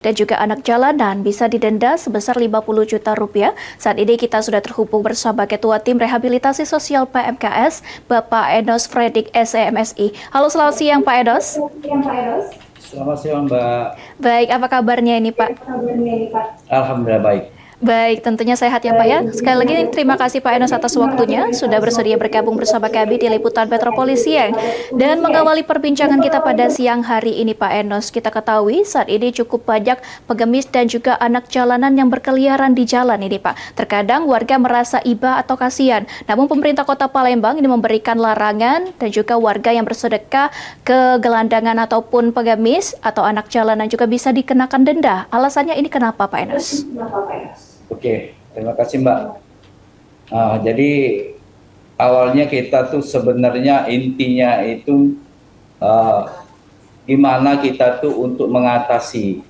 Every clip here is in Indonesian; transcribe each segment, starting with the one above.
dan juga anak jalanan bisa didenda sebesar 50 juta rupiah. Saat ini kita sudah terhubung bersama Ketua Tim Rehabilitasi Sosial PMKS, Bapak Enos Fredrik SEMSI. Halo, selamat siang Pak Enos. Selamat siang, Mbak. Baik, apa kabarnya ini Pak? Alhamdulillah baik. Baik, tentunya sehat ya Pak ya. Sekali lagi terima kasih Pak Enos atas waktunya, sudah bersedia bergabung bersama kami di Liputan Metropolis Siang. Dan mengawali perbincangan kita pada siang hari ini Pak Enos, kita ketahui saat ini cukup banyak pengemis dan juga anak jalanan yang berkeliaran di jalan ini Pak. Terkadang warga merasa iba atau kasihan, namun pemerintah Kota Palembang ini memberikan larangan dan juga warga yang bersedekah ke gelandangan ataupun pengemis atau anak jalanan juga bisa dikenakan denda. Alasannya ini kenapa Pak Enos? Oke, terima kasih, Mbak. Jadi awalnya kita tuh sebenarnya intinya itu gimana kita tuh untuk mengatasi.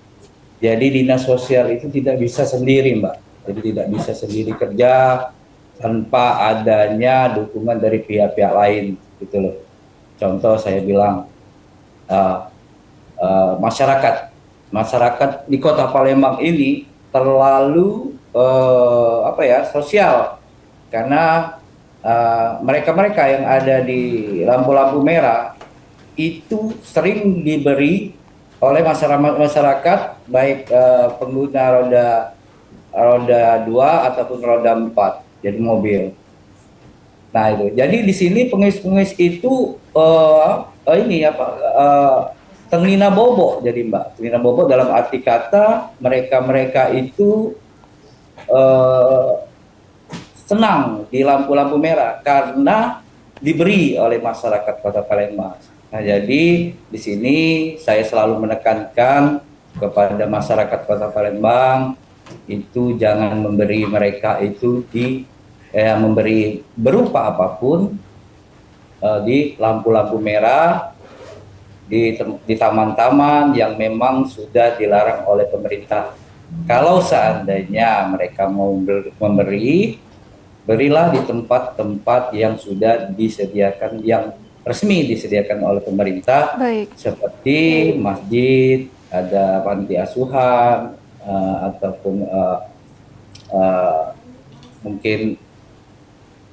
Jadi dinas sosial itu tidak bisa sendiri, Mbak. Jadi tidak bisa sendiri kerja tanpa adanya dukungan dari pihak-pihak lain, gitu loh. Contoh saya bilang masyarakat di Kota Palembang ini terlalu sosial, karena mereka-mereka yang ada di lampu-lampu merah itu sering diberi oleh masyarakat baik pengguna roda 2 ataupun roda 4, jadi mobil. Nah itu, jadi di sini pengemis-pengemis itu tenglina bobo, jadi Mbak, tenglina bobo dalam arti kata mereka itu senang di lampu-lampu merah karena diberi oleh masyarakat Kota Palembang. Nah, jadi di sini saya selalu menekankan kepada masyarakat Kota Palembang itu jangan memberi mereka itu memberi berupa apapun di lampu-lampu merah, di taman-taman yang memang sudah dilarang oleh pemerintah. Kalau seandainya mereka mau memberi, berilah di tempat-tempat yang sudah disediakan, yang resmi disediakan oleh pemerintah. Baik. Seperti masjid, ada panti asuhan, ataupun mungkin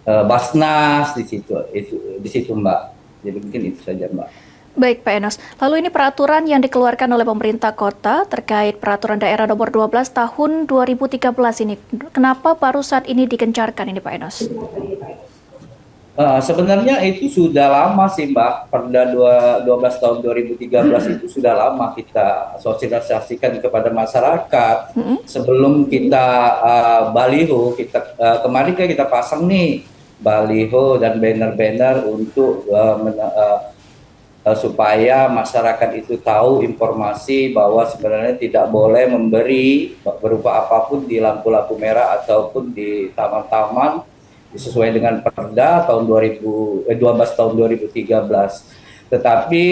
Basnas di situ Mbak. Jadi mungkin itu saja, Mbak. Baik Pak Enos, lalu ini peraturan yang dikeluarkan oleh pemerintah kota terkait peraturan daerah nomor 12 tahun 2013 ini, kenapa baru saat ini digencarkan ini Pak Enos? Sebenarnya itu sudah lama sih Mbak, Perda 12 tahun 2013 itu sudah lama kita sosialisasikan kepada masyarakat. Sebelum kita baliho, kemarin kita pasang nih baliho dan banner-banner untuk supaya masyarakat itu tahu informasi bahwa sebenarnya tidak boleh memberi berupa apapun di lampu-lampu merah ataupun di taman-taman sesuai dengan Perda tahun 12 tahun 2013. Tetapi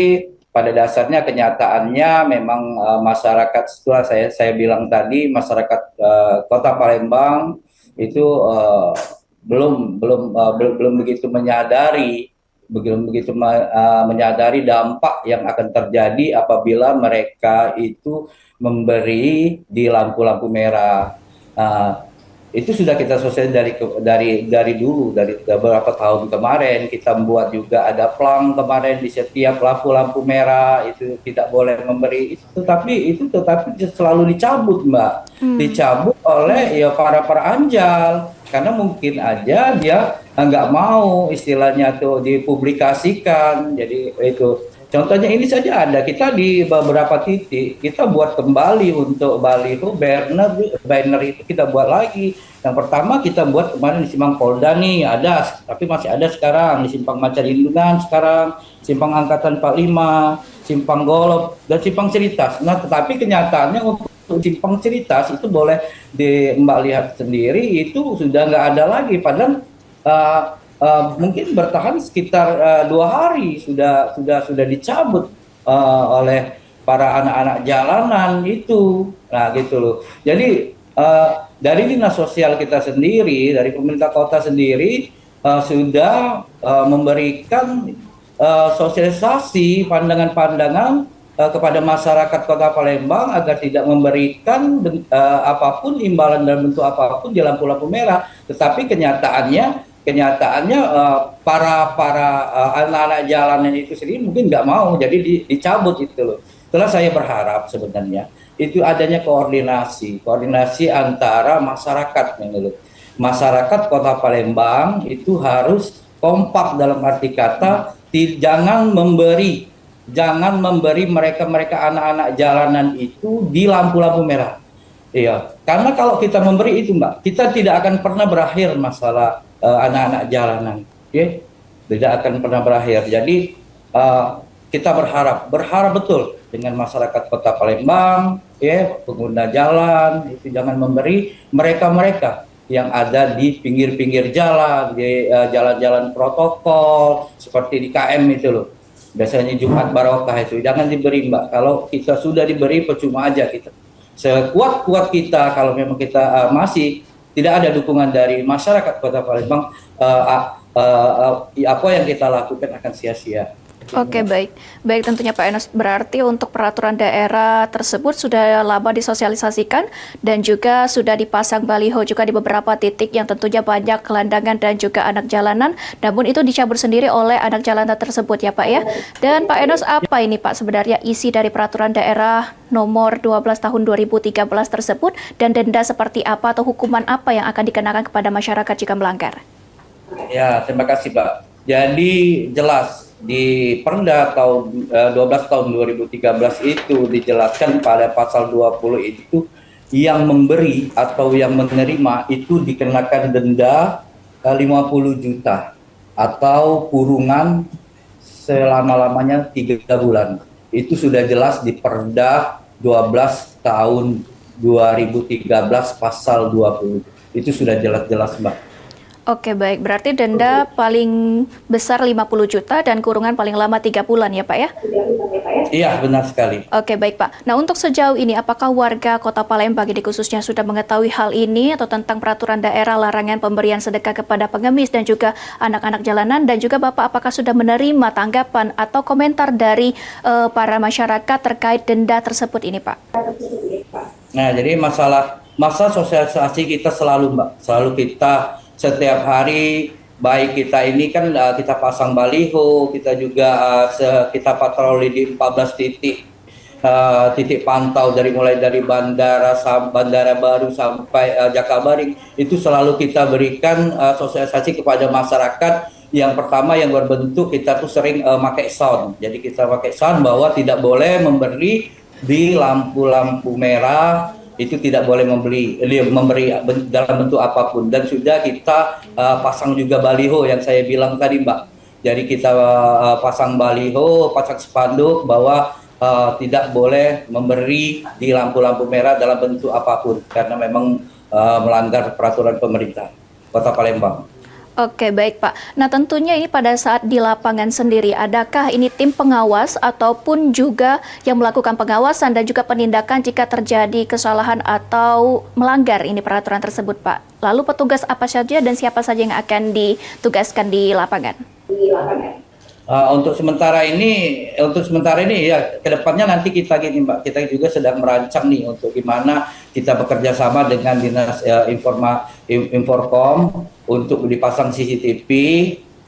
pada dasarnya kenyataannya memang masyarakat, setelah saya bilang tadi, masyarakat Kota Palembang itu belum begitu menyadari dampak yang akan terjadi apabila mereka itu memberi di lampu-lampu merah. Itu sudah kita selesai dari dulu, dari beberapa tahun kemarin. Kita membuat juga ada plang kemarin di setiap lampu-lampu merah itu tidak boleh memberi itu, tetapi selalu dicabut, Mbak. Dicabut oleh para anjal, karena mungkin aja dia nggak mau istilahnya tuh dipublikasikan. Jadi itu contohnya ini saja, ada kita di beberapa titik kita buat kembali untuk baliho, banner itu kita buat lagi. Yang pertama kita buat kemarin di Simpang Polda nih ada, tapi masih ada sekarang di Simpang Macarindungan, sekarang Simpang Angkatan 45, Simpang Golop dan Simpang Ceritas. Nah tetapi kenyataannya untuk Simpang Ceritas itu boleh Mbak lihat sendiri, itu sudah nggak ada lagi, padahal mungkin bertahan sekitar 2 hari sudah dicabut oleh para anak-anak jalanan itu. Nah gitu loh. Jadi dari dinas sosial kita sendiri, dari pemerintah kota sendiri sudah memberikan sosialisasi pandangan-pandangan kepada masyarakat Kota Palembang agar tidak memberikan apapun imbalan dalam bentuk apapun di lampu-lampu merah. Tetapi kenyataannya para anak-anak jalanan itu sendiri mungkin nggak mau, jadi dicabut itu loh. Itulah saya berharap sebenarnya itu adanya koordinasi antara masyarakat, masyarakat Kota Palembang itu harus kompak dalam arti kata, jangan memberi mereka anak-anak jalanan itu di lampu-lampu merah. Iya, karena kalau kita memberi itu, Mbak, kita tidak akan pernah berakhir masalah anak-anak jalanan, ya, tidak akan pernah berakhir. Jadi kita berharap betul dengan masyarakat Kota Palembang, ya, pengguna jalan itu jangan memberi mereka yang ada di pinggir-pinggir jalan, di jalan-jalan protokol seperti di KM itu loh. Biasanya Jumat Barokah itu jangan diberi, Mbak. Kalau kita sudah diberi percuma aja kita. Sekuat-kuat kita kalau memang kita masih tidak ada dukungan dari masyarakat Kota Palembang, apa yang kita lakukan akan sia-sia. Oke, baik. Baik, tentunya Pak Enos, berarti untuk peraturan daerah tersebut sudah lama disosialisasikan dan juga sudah dipasang baliho juga di beberapa titik yang tentunya banyak gelandangan dan juga anak jalanan, namun itu dicabut sendiri oleh anak jalanan tersebut ya Pak ya. Dan Pak Enos, apa ini Pak sebenarnya isi dari peraturan daerah nomor 12 tahun 2013 tersebut dan denda seperti apa atau hukuman apa yang akan dikenakan kepada masyarakat jika melanggar? Ya, terima kasih Pak. Jadi jelas di Perda tahun 12 tahun 2013 itu dijelaskan pada pasal 20 itu yang memberi atau yang menerima itu dikenakan denda 50 juta atau kurungan selama-lamanya 3 bulan. Itu sudah jelas di Perda 12 tahun 2013 pasal 20. Itu sudah jelas-jelas, Mbak. Oke, baik. Berarti denda paling besar 50 juta dan kurungan paling lama 3 bulan ya Pak ya? Iya, benar sekali. Oke, baik Pak. Nah, untuk sejauh ini apakah warga Kota Palembang ini khususnya sudah mengetahui hal ini atau tentang peraturan daerah larangan pemberian sedekah kepada pengemis dan juga anak-anak jalanan, dan juga Bapak apakah sudah menerima tanggapan atau komentar dari para masyarakat terkait denda tersebut ini Pak? Nah, jadi masa sosialisasi kita selalu, Mbak, selalu kita setiap hari, baik kita ini kan kita pasang baliho, kita juga kita patroli di 14 titik pantau mulai dari bandara baru sampai Jakabaring. Itu selalu kita berikan sosialisasi kepada masyarakat. Yang pertama yang berbentuk kita tuh sering pakai sound. Jadi kita pakai sound bahwa tidak boleh memberi di lampu-lampu merah, itu tidak boleh memberi dalam bentuk apapun. Dan sudah kita pasang juga baliho yang saya bilang tadi, Mbak. Jadi kita pasang baliho, pasang spanduk bahwa tidak boleh memberi di lampu-lampu merah dalam bentuk apapun karena memang melanggar peraturan pemerintah Kota Palembang. Oke, baik Pak. Nah, tentunya ini pada saat di lapangan sendiri, adakah ini tim pengawas ataupun juga yang melakukan pengawasan dan juga penindakan jika terjadi kesalahan atau melanggar ini peraturan tersebut, Pak? Lalu petugas apa saja dan siapa saja yang akan ditugaskan di lapangan? Untuk sementara ini ya kedepannya nanti kita gini, Mbak, kita juga sedang merancang nih untuk gimana kita bekerja sama dengan Dinas Inforkom untuk dipasang CCTV,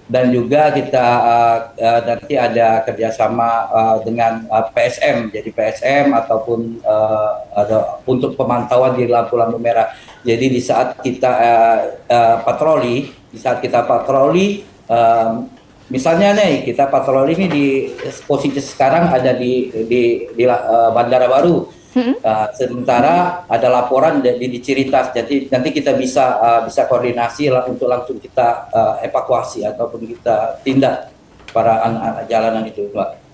dan juga kita nanti ada kerjasama dengan PSM, jadi PSM ataupun ada untuk pemantauan di lampu-lampu merah. Jadi di saat kita patroli, misalnya nih kita patroli ini di posisi sekarang ada di Bandara Baru. Sementara ada laporan di Ciritas, jadi nanti kita bisa koordinasi untuk langsung kita evakuasi ataupun kita tindak para anak-anak jalanan itu, Mbak.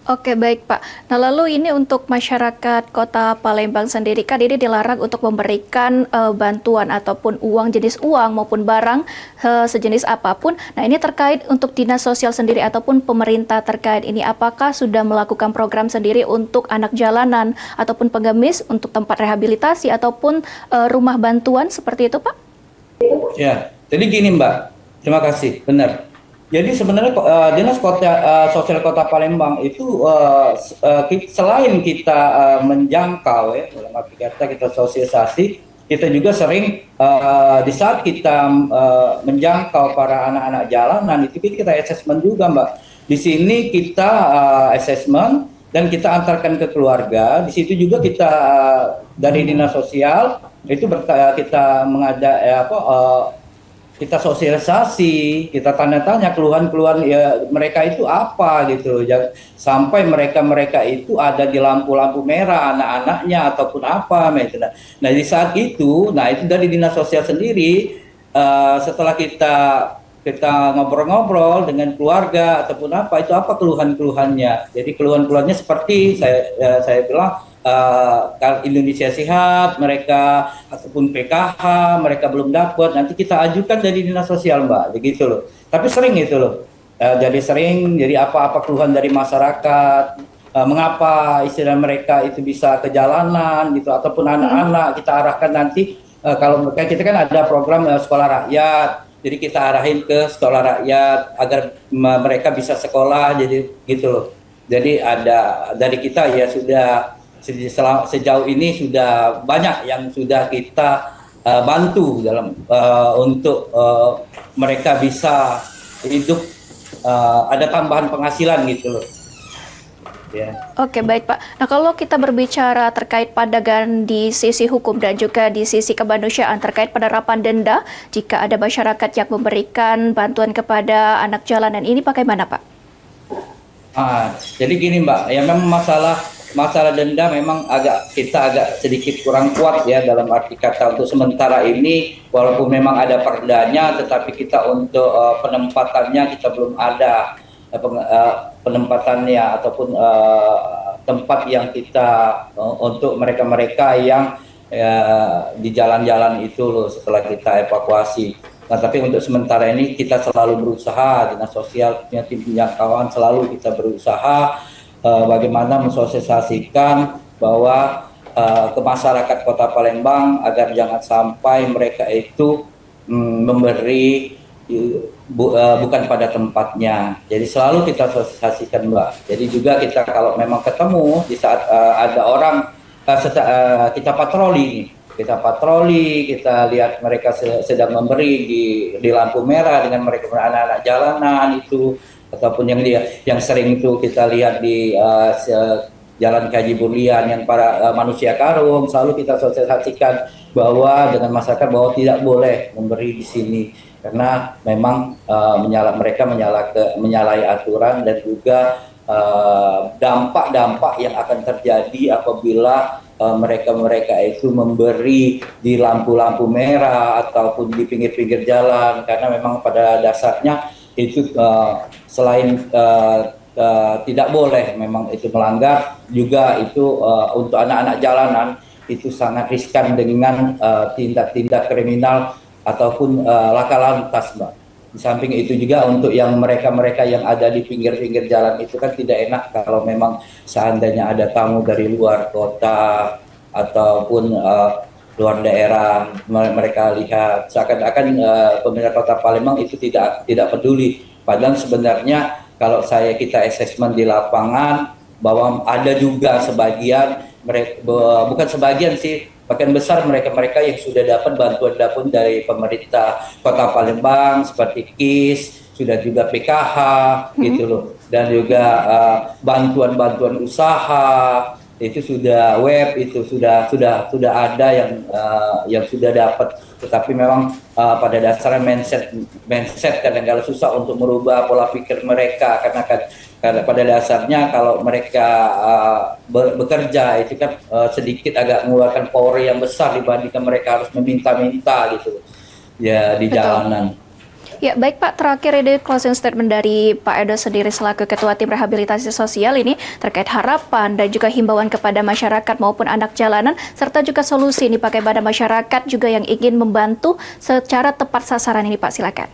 Oke, baik Pak. Nah, lalu ini untuk masyarakat Kota Palembang sendiri, kan ini dilarang untuk memberikan bantuan ataupun uang, jenis uang maupun barang sejenis apapun. Nah, ini terkait untuk Dinas Sosial sendiri ataupun pemerintah terkait ini, apakah sudah melakukan program sendiri untuk anak jalanan ataupun pengemis untuk tempat rehabilitasi ataupun rumah bantuan seperti itu, Pak? Ya, jadi gini Mbak, terima kasih, benar. Jadi sebenarnya sosial kota Palembang itu selain kita menjangkau ya, dalam arti kata kita sosialisasi, kita juga sering di saat kita menjangkau para anak-anak jalanan itu kita asesmen juga, Mbak. Di sini kita asesmen dan kita antarkan ke keluarga. Di situ juga kita dari dinas sosial itu kita kita sosialisasi, kita tanya-tanya keluhan-keluhan ya mereka itu apa gitu, sampai mereka itu ada di lampu-lampu merah anak-anaknya ataupun apa gitu. Nah di saat itu, nah itu dari dinas sosial sendiri setelah kita ngobrol-ngobrol dengan keluarga ataupun apa itu apa keluhan-keluhannya. Jadi keluhan-keluhannya seperti saya bilang Indonesia Sehat mereka ataupun PKH mereka belum dapat, nanti kita ajukan dari dinas sosial, Mbak, begitu loh. Tapi sering itu loh, jadi apa-apa keluhan dari masyarakat, mengapa istilah mereka itu bisa ke jalanan gitu ataupun anak-anak kita arahkan nanti kalau kita kan ada program sekolah rakyat, jadi kita arahin ke sekolah rakyat agar mereka bisa sekolah, jadi gitu loh. Jadi ada dari kita ya sudah sejauh ini sudah banyak yang sudah kita bantu dalam untuk mereka bisa hidup ada tambahan penghasilan gitu loh. Ya. Oke, baik Pak. Nah, kalau kita berbicara terkait pandangan di sisi hukum dan juga di sisi kemanusiaan terkait penerapan denda jika ada masyarakat yang memberikan bantuan kepada anak jalanan ini bagaimana, Pak? Jadi gini, Mbak, ya memang masalah denda memang kita agak sedikit kurang kuat ya, dalam arti kata untuk sementara ini walaupun memang ada perdanya, tetapi kita untuk penempatannya kita belum ada penempatannya ataupun tempat yang kita untuk mereka-mereka yang di jalan-jalan itu loh setelah kita evakuasi. Nah, tapi untuk sementara ini kita selalu berusaha, dinas sosial punya tim penjangkauan selalu kita berusaha bagaimana mensosialisasikan bahwa ke masyarakat Kota Palembang agar jangan sampai mereka itu memberi bukan pada tempatnya. Jadi selalu kita sosialisasikan, Mbak. Jadi juga kita kalau memang ketemu di saat ada orang kita patroli nih. Kita patroli, kita lihat mereka sedang memberi di lampu merah dengan mereka anak-anak jalanan itu, ataupun yang sering itu kita lihat di Jalan Kaji Burlian yang para manusia karung, selalu kita sosialisasikan bahwa dengan masyarakat bahwa tidak boleh memberi di sini karena memang mereka menyalahi aturan dan juga dampak-dampak yang akan terjadi apabila mereka itu memberi di lampu-lampu merah ataupun di pinggir-pinggir jalan, karena memang pada dasarnya itu selain tidak boleh memang itu melanggar, juga itu untuk anak-anak jalanan itu sangat riskan dengan tindak-tindak kriminal ataupun laka lantas, Mbak. Di samping itu juga untuk yang mereka-mereka yang ada di pinggir-pinggir jalan itu kan tidak enak kalau memang seandainya ada tamu dari luar kota ataupun luar daerah, mereka lihat seakan-akan pemerintah Kota Palembang itu tidak peduli. Padahal sebenarnya kalau kita assessment di lapangan bahwa ada juga sebagian mereka, bukan sebagian sih, bahkan besar mereka-mereka yang sudah dapat bantuan dari pemerintah Kota Palembang seperti KIS, sudah juga PKH gitu loh, dan juga bantuan-bantuan usaha itu sudah itu sudah ada yang sudah dapat, tetapi memang pada dasarnya mindset kadang-kadang susah untuk merubah pola pikir mereka karena pada dasarnya kalau mereka bekerja itu kan sedikit agak mengeluarkan power yang besar dibandingkan mereka harus meminta-minta gitu ya di jalanan. Ya, baik Pak, terakhir ini closing statement dari Pak Edo sendiri selaku Ketua Tim Rehabilitasi Sosial ini terkait harapan dan juga himbauan kepada masyarakat maupun anak jalanan, serta juga solusi ini bagaimana masyarakat juga yang ingin membantu secara tepat sasaran ini, Pak, silakan.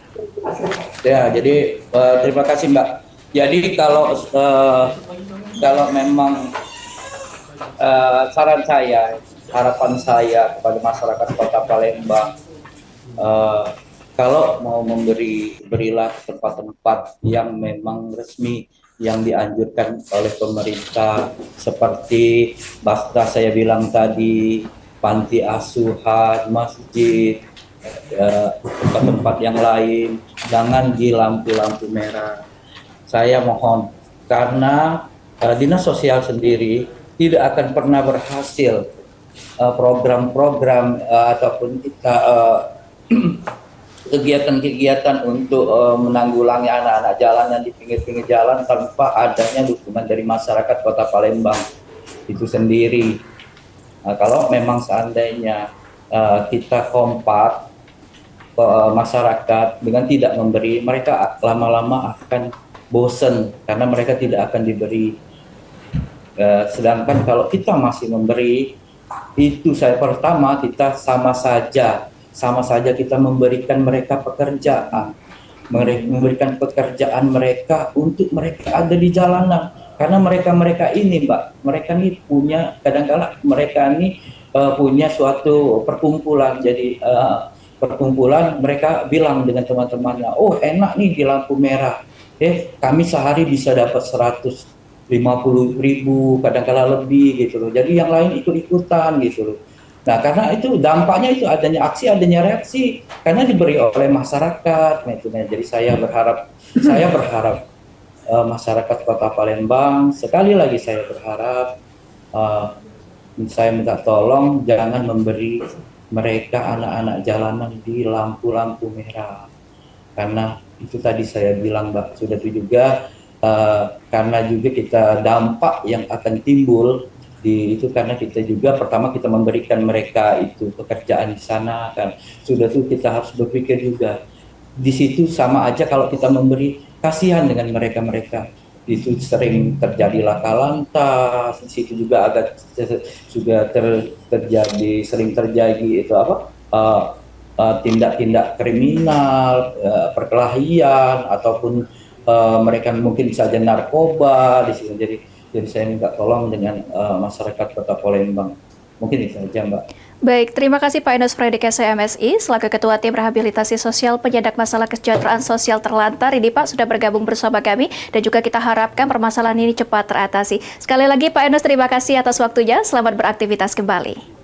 Ya, jadi terima kasih, Mbak. Jadi kalau memang saran saya, harapan saya kepada masyarakat Kota Palembang, kalau mau berilah tempat-tempat yang memang resmi yang dianjurkan oleh pemerintah seperti bahkan saya bilang tadi panti asuhan, masjid, tempat-tempat yang lain, jangan di lampu-lampu merah. Saya mohon, karena dinas sosial sendiri tidak akan pernah berhasil program-program ataupun kegiatan-kegiatan untuk menanggulangi anak-anak jalanan di pinggir-pinggir jalan tanpa adanya dukungan dari masyarakat Kota Palembang itu sendiri. Kalau memang seandainya kita kompak masyarakat dengan tidak memberi, mereka lama-lama akan bosen karena mereka tidak akan diberi. Sedangkan kalau kita masih memberi, itu saya pertama kita sama saja kita memberikan mereka pekerjaan, memberikan pekerjaan mereka untuk mereka ada di jalanan. Karena mereka ini, Mbak, mereka ini punya kadang-kala mereka ini punya suatu perkumpulan. Jadi perkumpulan mereka bilang dengan teman-temannya, oh enak nih di lampu merah. Kami sehari bisa dapat 150.000, kadang-kala lebih gitu loh. Jadi yang lain ikut-ikutan gitu loh. Nah, karena itu dampaknya itu adanya aksi, adanya reaksi karena diberi oleh masyarakat. Nah, itu. Jadi saya berharap masyarakat Kota Palembang sekali lagi saya berharap saya minta tolong jangan memberi mereka anak-anak jalanan di lampu-lampu merah. Karena itu tadi saya bilang, Mbak, sudah itu juga karena juga kita dampak yang akan timbul itu karena kita juga pertama kita memberikan mereka itu pekerjaan di sana kan, sudah tuh kita harus berpikir juga di situ sama aja kalau kita memberi, kasihan dengan mereka itu sering terjadi laka lantas di situ juga agak juga terjadi sering terjadi itu apa tindak-tindak kriminal, perkelahian ataupun mereka mungkin saja narkoba di sini. Jadi saya minta tolong dengan masyarakat Kota Palembang. Mungkin itu saja, Mbak. Baik, terima kasih Pak Enos Fredrik SMSI, selaku Ketua Tim Rehabilitasi Sosial Penyandang Masalah Kesejahteraan Sosial Terlantar. Ini Pak sudah bergabung bersama kami dan juga kita harapkan permasalahan ini cepat teratasi. Sekali lagi Pak Enos, terima kasih atas waktunya. Selamat beraktivitas kembali.